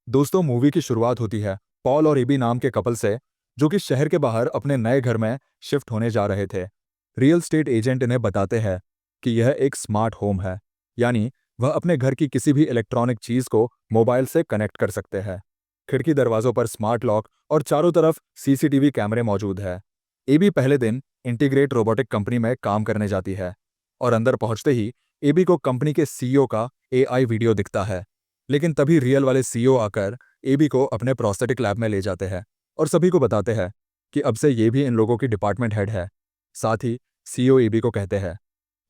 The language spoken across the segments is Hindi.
दोस्तों, मूवी की शुरुआत होती है पॉल और एबी नाम के कपल से, जो कि शहर के बाहर अपने नए घर में शिफ्ट होने जा रहे थे। रियल स्टेट एजेंट इन्हें बताते हैं कि यह एक स्मार्ट होम है, यानी वह अपने घर की किसी भी इलेक्ट्रॉनिक चीज को मोबाइल से कनेक्ट कर सकते हैं। खिड़की दरवाजों पर स्मार्ट लॉक और चारों तरफ सीसीटीवी कैमरे मौजूद है। एबी पहले दिन इंटीग्रेट रोबोटिक कंपनी में काम करने जाती है और अंदर पहुंचते ही एबी को कंपनी के सीईओ का एआई वीडियो दिखता है। लेकिन तभी रियल वाले सीईओ आकर एबी को अपने प्रोस्थेटिक लैब में ले जाते हैं और सभी को बताते हैं कि अब से ये भी इन लोगों की डिपार्टमेंट हेड है। साथ ही सीईओ एबी को कहते हैं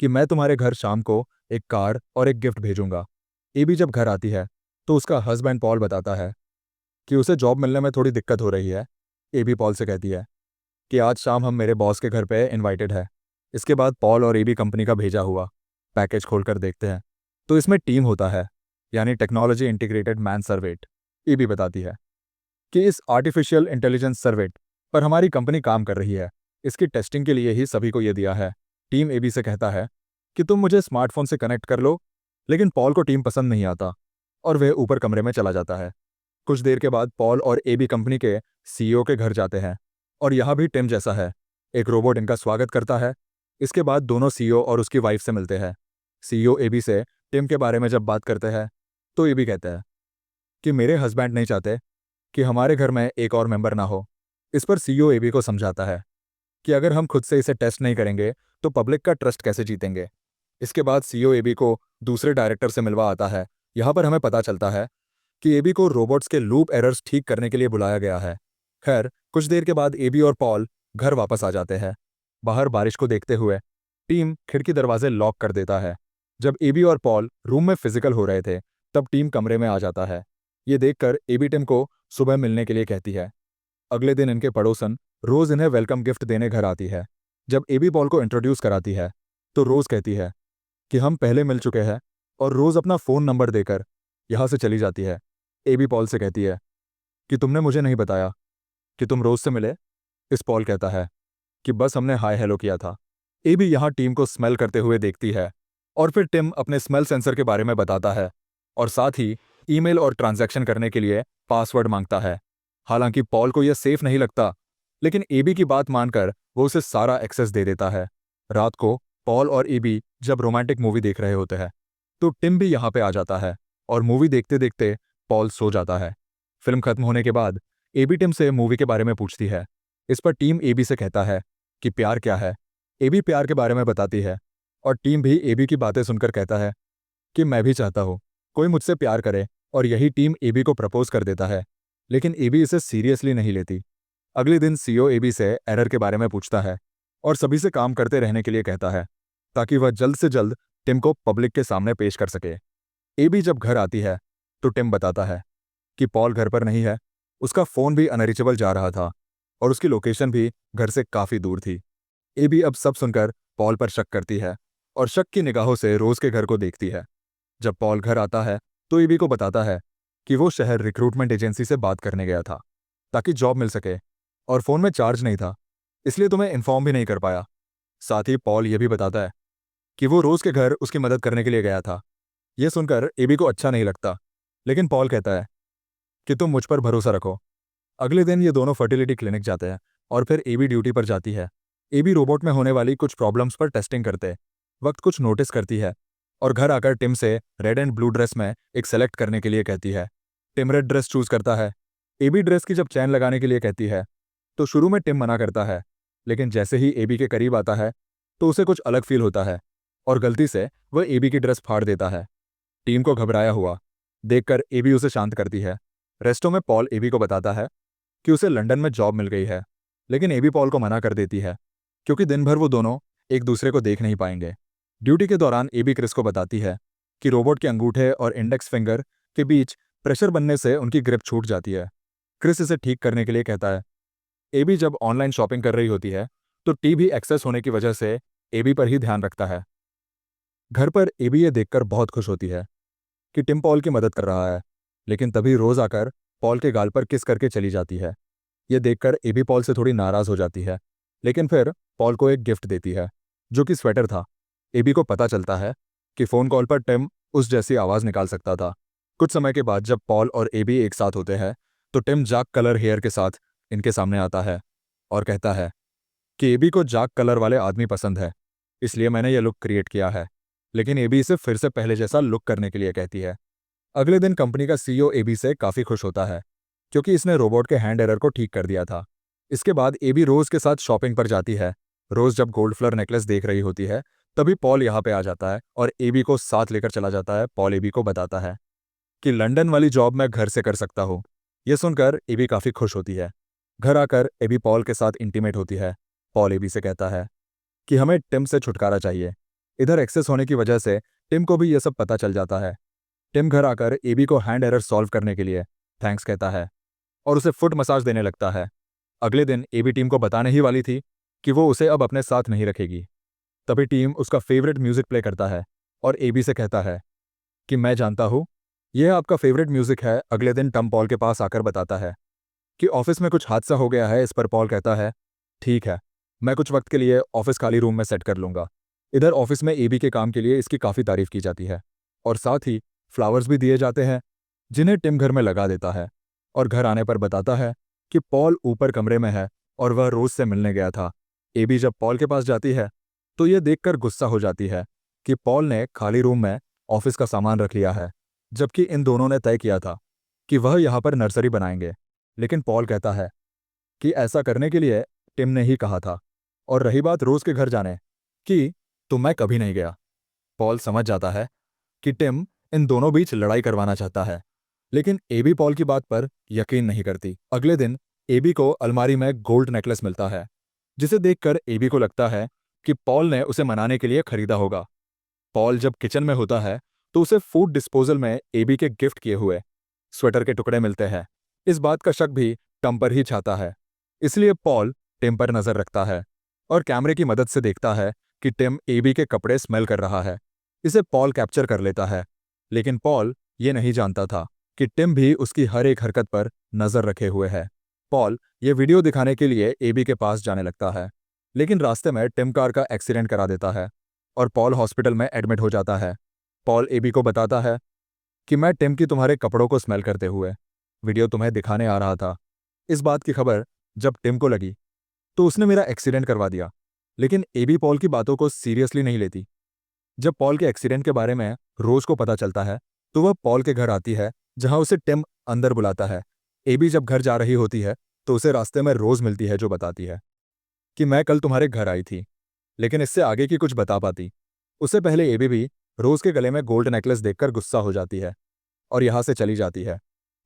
कि मैं तुम्हारे घर शाम को एक कार और एक गिफ्ट भेजूंगा। एबी जब घर आती है तो उसका हस्बैंड पॉल बताता है कि उसे जॉब मिलने में थोड़ी दिक्कत हो रही है। एबी पॉल से कहती है कि आज शाम हम मेरे बॉस के घर पे इनवाइटेड है। इसके बाद पॉल और एबी कंपनी का भेजा हुआ पैकेज खोलकर देखते हैं तो इसमें टीम होता है, यानी टेक्नोलॉजी इंटीग्रेटेड मैन सर्वेट। एबी बताती है कि इस आर्टिफिशियल इंटेलिजेंस सर्वेट पर हमारी कंपनी काम कर रही है। इसकी टेस्टिंग के लिए ही सभी को यह दिया है। टीम एबी से कहता है कि तुम मुझे स्मार्टफोन से कनेक्ट कर लो, लेकिन पॉल को टीम पसंद नहीं आता और वह ऊपर कमरे में चला जाता है। कुछ देर के बाद पॉल और एबी कंपनी के सीईओ के घर जाते हैं और यहाँ भी टिम जैसा है। एक रोबोट इनका स्वागत करता है। इसके बाद दोनों सीईओ और उसकी वाइफ से मिलते हैं। सीईओ एबी से टिम के बारे में जब बात करते हैं तो एबी कहता है कि मेरे हस्बैंड नहीं चाहते कि हमारे घर में एक और मेंबर ना हो। इस पर सीईओ एबी को समझाता है कि अगर हम खुद से इसे टेस्ट नहीं करेंगे तो पब्लिक का ट्रस्ट कैसे जीतेंगे। इसके बाद सीईओ एबी को दूसरे डायरेक्टर से मिलवा आता है। यहाँ पर हमें पता चलता है कि एबी को रोबोट्स के लूप एरर्स ठीक करने के लिए बुलाया गया है। खैर, कुछ देर के बाद एबी और पॉल घर वापस आ जाते हैं। बाहर बारिश को देखते हुए टीम खिड़की दरवाजे लॉक कर देता है। जब एबी और पॉल रूम में फिजिकल हो रहे थे तब टीम कमरे में आ जाता है। ये देखकर एबी टिम को सुबह मिलने के लिए कहती है। अगले दिन इनके पड़ोसन रोज इन्हें वेलकम गिफ्ट देने घर आती है। जब एबी पॉल को इंट्रोड्यूस कराती है तो रोज कहती है कि हम पहले मिल चुके हैं और रोज अपना फ़ोन नंबर देकर यहाँ से चली जाती है। एबी पॉल से कहती है कि तुमने मुझे नहीं बताया कि तुम रोज से मिले। इस पॉल कहता है कि बस हमने हाय हेलो किया था। एबी यहाँ टीम को स्मेल करते हुए देखती है और फिर टिम अपने स्मेल सेंसर के बारे में बताता है और साथ ही ईमेल और ट्रांजैक्शन करने के लिए पासवर्ड मांगता है। हालांकि पॉल को यह सेफ नहीं लगता, लेकिन एबी की बात मानकर वो उसे सारा एक्सेस दे देता है। रात को पॉल और एबी जब रोमांटिक मूवी देख रहे होते हैं तो टिम भी यहाँ पे आ जाता है और मूवी देखते देखते पॉल सो जाता है। फिल्म खत्म होने के बाद एबी टिम से मूवी के बारे में पूछती है। इस पर टीम एबी से कहता है कि प्यार क्या है। एबी प्यार के बारे में बताती है और टीम भी एबी की बातें सुनकर कहता है कि मैं भी चाहता हूँ कोई मुझसे प्यार करे, और यही टीम एबी को प्रपोज कर देता है। लेकिन एबी इसे सीरियसली नहीं लेती। अगले दिन सीईओ एबी से एरर के बारे में पूछता है और सभी से काम करते रहने के लिए कहता है ताकि वह जल्द से जल्द टिम को पब्लिक के सामने पेश कर सके। एबी जब घर आती है तो टिम बताता है कि पॉल घर पर नहीं है। उसका फ़ोन भी अनरीचेबल जा रहा था और उसकी लोकेशन भी घर से काफ़ी दूर थी। एबी अब सब सुनकर पॉल पर शक करती है और शक की निगाहों से रोज के घर को देखती है। जब पॉल घर आता है तो एबी को बताता है कि वो शहर रिक्रूटमेंट एजेंसी से बात करने गया था ताकि जॉब मिल सके, और फ़ोन में चार्ज नहीं था, इसलिए तुम्हें इन्फॉर्म भी नहीं कर पाया। साथ ही पॉल यह भी बताता है कि वो रोज के घर उसकी मदद करने के लिए गया था। यह सुनकर एबी को अच्छा नहीं लगता, लेकिन पॉल कहता है कि तुम मुझ पर भरोसा रखो। अगले दिन ये दोनों फर्टिलिटी क्लिनिक जाते हैं और फिर एबी ड्यूटी पर जाती है। एबी रोबोट में होने वाली कुछ प्रॉब्लम्स पर टेस्टिंग करते वक्त कुछ नोटिस करती है और घर आकर टिम से रेड एंड ब्लू ड्रेस में एक सेलेक्ट करने के लिए कहती है। टिम रेड ड्रेस चूज करता है। एबी ड्रेस की जब चैन लगाने के लिए कहती है तो शुरू में टिम मना करता है, लेकिन जैसे ही एबी के करीब आता है तो उसे कुछ अलग फील होता है और गलती से वह एबी की ड्रेस फाड़ देता है। टीम को घबराया हुआ देखकर एबी उसे शांत करती है। रेस्टो में पॉल एबी को बताता है कि उसे लंदन में जॉब मिल गई है, लेकिन एबी पॉल को मना कर देती है क्योंकि दिन भर वो दोनों एक दूसरे को देख नहीं पाएंगे। ड्यूटी के दौरान एबी क्रिस को बताती है कि रोबोट के अंगूठे और इंडेक्स फिंगर के बीच प्रेशर बनने से उनकी ग्रिप छूट जाती है। क्रिस इसे ठीक करने के लिए कहता है। एबी जब ऑनलाइन शॉपिंग कर रही होती है तो टीवी एक्सेस होने की वजह से एबी पर ही ध्यान रखता है। घर पर एबी ये देखकर बहुत खुश होती है कि टिम पॉल की मदद कर रहा है, लेकिन तभी रोज आकर पॉल के गाल पर किस करके चली जाती है। यह देखकर एबी पॉल से थोड़ी नाराज हो जाती है, लेकिन फिर पॉल को एक गिफ्ट देती है जो कि स्वेटर था। एबी को पता चलता है कि फ़ोन कॉल पर टिम उस जैसी आवाज़ निकाल सकता था। कुछ समय के बाद जब पॉल और एबी एक साथ होते हैं तो टिम जाक कलर हेयर के साथ इनके सामने आता है और कहता है कि एबी को जाक कलर वाले आदमी पसंद है, इसलिए मैंने यह लुक क्रिएट किया है। लेकिन एबी इसे फिर से पहले जैसा लुक करने के लिए कहती है। अगले दिन कंपनी का सीईओ एबी से काफ़ी खुश होता है क्योंकि इसने रोबोट के हैंड एरर को ठीक कर दिया था। इसके बाद एबी रोज के साथ शॉपिंग पर जाती है। रोज जब गोल्ड फ्लर नेकलेस देख रही होती है तभी पॉल यहाँ पे आ जाता है और एबी को साथ लेकर चला जाता है। पॉल एबी को बताता है कि लंदन वाली जॉब मैं घर से कर सकता हूँ। ये सुनकर एबी काफ़ी खुश होती है। घर आकर एबी पॉल के साथ इंटीमेट होती है। पॉल एबी से कहता है कि हमें टिम से छुटकारा चाहिए। इधर एक्सेस होने की वजह से टिम को भी यह सब पता चल जाता है। टिम घर आकर एबी को हैंड एरर सॉल्व करने के लिए थैंक्स कहता है और उसे फुट मसाज देने लगता है। अगले दिन एबी टीम को बताने ही वाली थी कि वो उसे अब अपने साथ नहीं रखेगी। तभी टीम उसका फेवरेट म्यूजिक प्ले करता है और एबी से कहता है कि मैं जानता हूँ यह आपका फेवरेट म्यूजिक है। अगले दिन टम पॉल के पास आकर बताता है कि ऑफिस में कुछ हादसा हो गया है। इस पर पॉल कहता है ठीक है, मैं कुछ वक्त के लिए ऑफिस खाली रूम में सेट कर लूंगा। इधर ऑफिस में एबी के काम के लिए इसकी काफ़ी तारीफ की जाती है और साथ ही फ्लावर्स भी दिए जाते हैं जिन्हें टिम घर में लगा देता है और घर आने पर बताता है कि पॉल ऊपर कमरे में है और वह रोज से मिलने गया था। एबी जब पॉल के पास जाती है तो यह देखकर गुस्सा हो जाती है कि पॉल ने खाली रूम में ऑफिस का सामान रख लिया है, जबकि इन दोनों ने तय किया था कि वह यहाँ पर नर्सरी बनाएंगे। लेकिन पॉल कहता है कि ऐसा करने के लिए टिम ने ही कहा था। और रही बात रोज के घर जाने की, तो मैं कभी नहीं गया। पॉल समझ जाता है कि टिम इन दोनों बीच लड़ाई करवाना चाहता है, लेकिन एबी पॉल की बात पर यकीन नहीं करती। अगले दिन एबी को अलमारी में गोल्ड नेकलेस मिलता है जिसे देखकर एबी को लगता है कि पॉल ने उसे मनाने के लिए खरीदा होगा। पॉल जब किचन में होता है तो उसे फूड डिस्पोजल में एबी के गिफ्ट किए हुए स्वेटर के टुकड़े मिलते हैं। इस बात का शक भी टम पर ही छाता है, इसलिए पॉल टिम पर नजर रखता है और कैमरे की मदद से देखता है कि टिम एबी के कपड़े स्मेल कर रहा है। इसे पॉल कैप्चर कर लेता है, लेकिन पॉल ये नहीं जानता था कि टिम भी उसकी हर एक हरकत पर नजर रखे हुए है। पॉल ये वीडियो दिखाने के लिए एबी के पास जाने लगता है, लेकिन रास्ते में टिम कार का एक्सीडेंट करा देता है और पॉल हॉस्पिटल में एडमिट हो जाता है। पॉल एबी को बताता है कि मैं टिम की तुम्हारे कपड़ों को स्मेल करते हुए वीडियो तुम्हें दिखाने आ रहा था। इस बात की खबर जब टिम को लगी तो उसने मेरा एक्सीडेंट करवा दिया। लेकिन एबी पॉल की बातों को सीरियसली नहीं लेती। जब पॉल के एक्सीडेंट के बारे में रोज को पता चलता है तो वह पॉल के घर आती है जहां उसे टिम अंदर बुलाता है। एबी जब घर जा रही होती है तो उसे रास्ते में रोज मिलती है जो बताती है कि मैं कल तुम्हारे घर आई थी, लेकिन इससे आगे की कुछ बता पाती। उससे पहले एबी भी रोज के गले में गोल्ड नेकलेस देखकर गुस्सा हो जाती है और यहाँ से चली जाती है।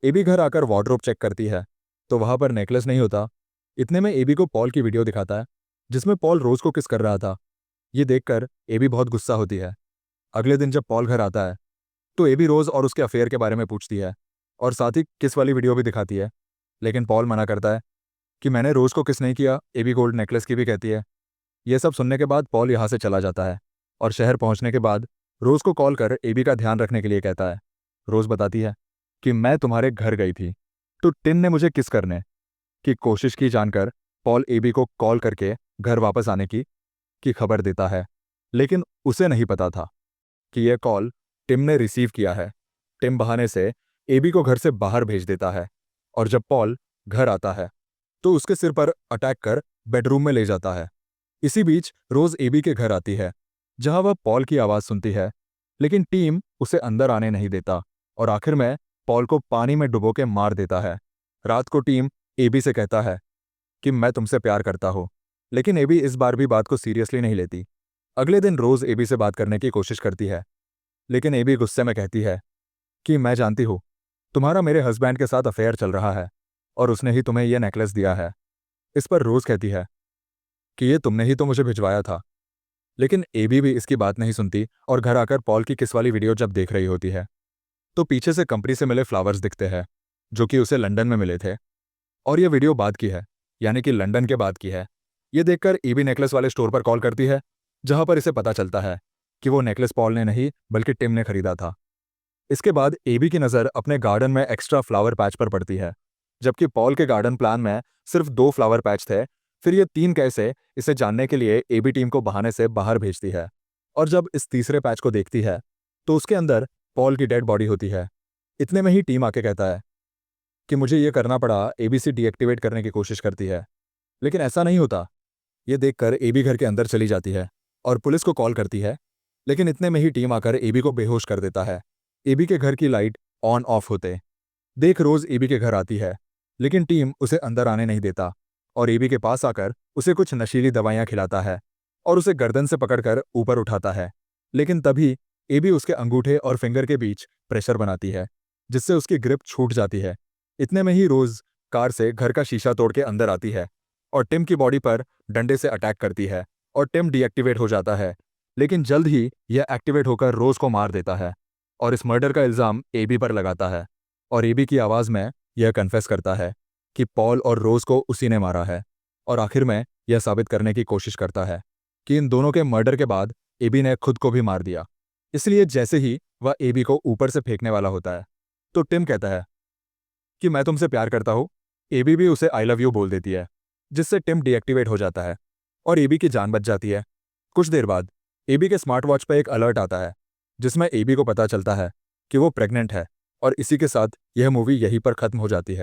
एबी घर आकर वार्डरोब चेक करती है तो वहां पर नेकलेस नहीं होता। इतने में एबी को पॉल की वीडियो दिखाता है जिसमें पॉल रोज को किस कर रहा था। ये देखकर एबी बहुत गुस्सा होती है। अगले दिन जब पॉल घर आता है तो एबी रोज और उसके अफेयर के बारे में पूछती है और साथ ही किस वाली वीडियो भी दिखाती है, लेकिन पॉल मना करता है कि मैंने रोज को किस नहीं किया। एबी गोल्ड नेकलेस की भी कहती है। यह सब सुनने के बाद पॉल यहाँ से चला जाता है और शहर पहुंचने के बाद रोज को कॉल कर एबी का ध्यान रखने के लिए कहता है। रोज बताती है कि मैं तुम्हारे घर गई थी तो टिन ने मुझे किस करने की कोशिश की। जानकर पॉल एबी को कॉल करके घर वापस आने की खबर देता है, लेकिन उसे नहीं पता था कि यह कॉल टिम ने रिसीव किया है। टिम बहाने से एबी को घर से बाहर भेज देता है और जब पॉल घर आता है तो उसके सिर पर अटैक कर बेडरूम में ले जाता है। इसी बीच रोज एबी के घर आती है जहां वह पॉल की आवाज सुनती है, लेकिन टीम उसे अंदर आने नहीं देता और आखिर में पॉल को पानी में डुबो के मार देता है। रात को टीम एबी से कहता है कि मैं तुमसे प्यार करता हूं, लेकिन एबी इस बार भी बात को सीरियसली नहीं लेती। अगले दिन रोज एबी से बात करने की कोशिश करती है, लेकिन एबी गुस्से में कहती है कि मैं जानती हूँ तुम्हारा मेरे हस्बैंड के साथ अफेयर चल रहा है और उसने ही तुम्हें यह नेकलेस दिया है। इस पर रोज कहती है कि ये तुमने ही तो मुझे भिजवाया था। लेकिन एबी भी इसकी बात नहीं सुनती और घर आकर पॉल की किस वाली वीडियो जब देख रही होती है तो पीछे से कंपनी से मिले फ्लावर्स दिखते हैं जो कि उसे लंदन में मिले थे और यह वीडियो बाद की है, यानी कि लंदन के बाद की है। ये देखकर एबी नेकलेस वाले स्टोर पर कॉल करती है जहां पर इसे पता चलता है कि वो नेकलेस पॉल ने नहीं बल्कि टिम ने खरीदा था। इसके बाद एबी की नज़र अपने गार्डन में एक्स्ट्रा फ्लावर पैच पर पड़ती है, जबकि पॉल के गार्डन प्लान में सिर्फ 2 फ्लावर पैच थे। फिर ये 3 कैसे, इसे जानने के लिए एबी टीम को बहाने से बाहर भेजती है और जब इस तीसरे पैच को देखती है तो उसके अंदर पॉल की डेड बॉडी होती है। इतने में ही टीम आके कहता है कि मुझे ये करना पड़ा, एबीसी डीएक्टिवेट करने की कोशिश करती है, लेकिन ऐसा नहीं होता। ये देखकर एबी घर के अंदर चली जाती है और पुलिस को कॉल करती है, लेकिन इतने में ही टीम आकर एबी को बेहोश कर देता है। एबी के घर की लाइट ऑन ऑफ होते देख रोज एबी के घर आती है, लेकिन टीम उसे अंदर आने नहीं देता और एबी के पास आकर उसे कुछ नशीली दवाइयां खिलाता है और उसे गर्दन से पकड़कर ऊपर उठाता है। लेकिन तभी एबी उसके अंगूठे और फिंगर के बीच प्रेशर बनाती है, जिससे उसकी ग्रिप छूट जाती है। इतने में ही रोज कार से घर का शीशा तोड़ के अंदर आती है और टिम की बॉडी पर डंडे से अटैक करती है और टिम डीएक्टिवेट हो जाता है। लेकिन जल्द ही यह एक्टिवेट होकर रोज को मार देता है और इस मर्डर का इल्जाम एबी पर लगाता है और एबी की आवाज़ में यह कन्फेस करता है कि पॉल और रोज को उसी ने मारा है और आखिर में यह साबित करने की कोशिश करता है कि इन दोनों के मर्डर के बाद एबी ने खुद को भी मार दिया। इसलिए जैसे ही वह एबी को ऊपर से फेंकने वाला होता है तो टिम कहता है कि मैं तुमसे प्यार करता हूँ। एबी भी उसे आई लव यू बोल देती है, जिससे टिम डीएक्टिवेट हो जाता है और एबी की जान बच जाती है। कुछ देर बाद एबी के स्मार्ट वॉच पर एक अलर्ट आता है, जिसमें एबी को पता चलता है कि वो प्रेग्नेंट है और इसी के साथ यह मूवी यहीं पर खत्म हो जाती है।